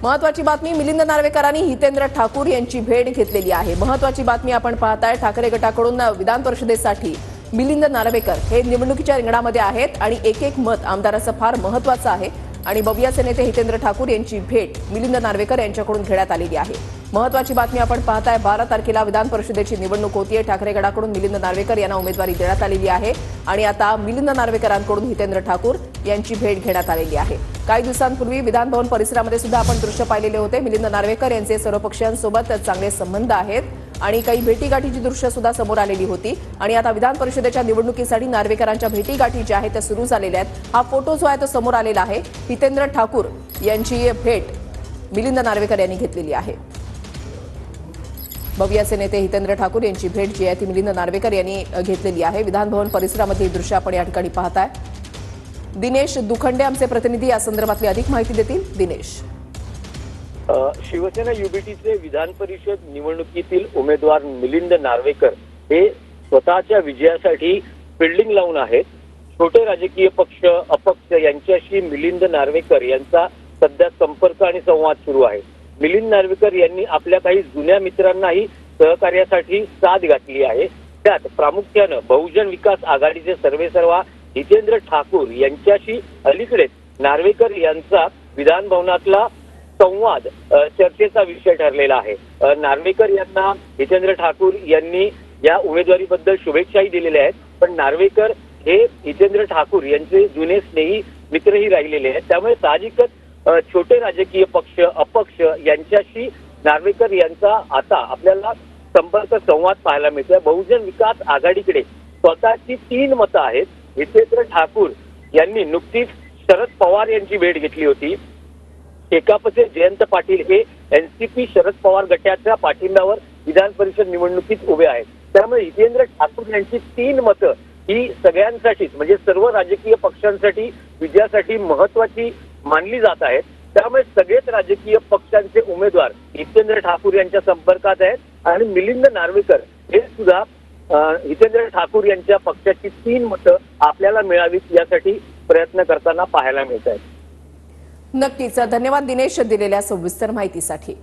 महत्वाची बातमी, मिलिंद नार्वेकरांनी हितेंद्र ठाकूर यांची भेट घेतलेली आहे। महत्वाची बातमी आपण पाहताय, ठाकरे गटाकडून विधान परिषदेसाठी मिलिंद नार्वेकर हे निवडणुकीच्या रिंगणामध्ये आहेत आणि एक एक मत आमदाराचं फार महत्वाचं आहे आणि बवियाचे नेते हितेंद्र ठाकूर यांची भेट मिलिंद नार्वेकर यांच्याकडून घेण्यात आलेली आहे। महत्वाची बातमी आपण पाहताय, 12 तारखेला विधान परिषदेची निवडणूक होतीये। ठाकरे गटाकडून मिलिंद नार्वेकर यांना उमेदवारी देण्यात आलेली आहे आणि आता मिलिंद नार्वेकरांकडून हितेंद्र ठाकूर यांची भेट घेण्यात आलेली आहे। काही दिवसांपूर्वी विधान भवन परिसरामध्ये सुद्धा आपण दृश्य पाहिलेले होते। मिलिंद नार्वेकर यांचे सर्वपक्षीयांसोबत चांगले संबंध आहेत आणि काही भेटीगाठीची दृश्य सुद्धा समोर आलेली होती आणि आता विधान परिषदेच्या निवडणुकीसाठी नार्वेकरांच्या भेटीगाठी ज्या आहेत त्या सुरू झालेल्या आहेत। हा फोटो जो आहे तो समोर आलेला आहे। हितेंद्र ठाकूर यांची भेट मिलिंद नार्वेकर यांनी घेतलेली आहे। बवियाचे नेते हितेंद्र ठाकूर यांची भेट जी आहे ती मिलिंद नार्वेकर यांनी घेतलेली आहे। विधान भवन परिसरामध्ये दृश्य आपण या ठिकाणी पाहताय। दिनेश दुखंडे आमचे प्रतिनिधी या संदर्भातली अधिक माहिती देतील। दिनेश, शिवसेना युबीटीचे विधान परिषद निवडणुकीतील उमेदवार मिलिंद नार्वेकर हे स्वतःच्या विजयासाठी फिल्डिंग लावून आहेत। छोटे राजकीय पक्ष अपक्ष यांच्याशी मिलिंद नार्वेकर यांचा सध्या संपर्क आणि संवाद सुरू आहे। मिलिंद नार्वेकर यांनी आपल्या काही जुन्या मित्रांनाही सहकार्यासाठी साथ घातली आहे। त्यात प्रामुख्याने बहुजन विकास आघाडीचे सर्वेसर्वा हितेंद्र ठाकूर यांच्याशी अलीकडेच नार्वेकर यांचा विधान भवनातला संवाद चर्चेचा विषय ठरलेला आहे। नार्वेकर यांना हितेंद्र ठाकूर यांनी या उमेदवारीबद्दल शुभेच्छाही दिलेल्या आहेत, पण नार्वेकर हे हितेंद्र ठाकूर यांचे जुने स्नेही मित्रही राहिलेले आहेत। त्यामुळे साहजिकच छोटे राजकीय पक्ष अपक्ष यांच्याशी नार्वेकर यांचा आता आपल्याला संपर्क संवाद पाहायला मिळतोय। बहुजन विकास आघाडीकडे स्वतःची 3 मतं आहेत। हितेंद्र ठाकूर यांनी नुकतीच शरद पवार यांची भेट घेतली होती। शेकापचे जयंत पाटील हे एनसीपी शरद पवार गटाच्या पाठिंब्यावर विधान परिषद निवडणुकीत उभे आहेत। त्यामुळे हितेंद्र ठाकूर यांची 3 मतं ही सगळ्यांसाठीच म्हणजे सर्व राजकीय पक्षांसाठी विजयासाठी महत्वाची मानली जात आहेत। त्यामुळे सगळेच राजकीय पक्षांचे उमेदवार हितेंद्र ठाकूर यांच्या संपर्कात आहेत आणि मिलिंद नार्वेकर हे सुद्धा हितेंद्र ठाकूर यांच्या पक्षाची 3 मतं आपल्याला मिळावीत यासाठी प्रयत्न करताना पाहायला मिळत आहेत। नक्कीच, धन्यवाद दिनेश दिलेल्या सविस्तर माहितीसाठी।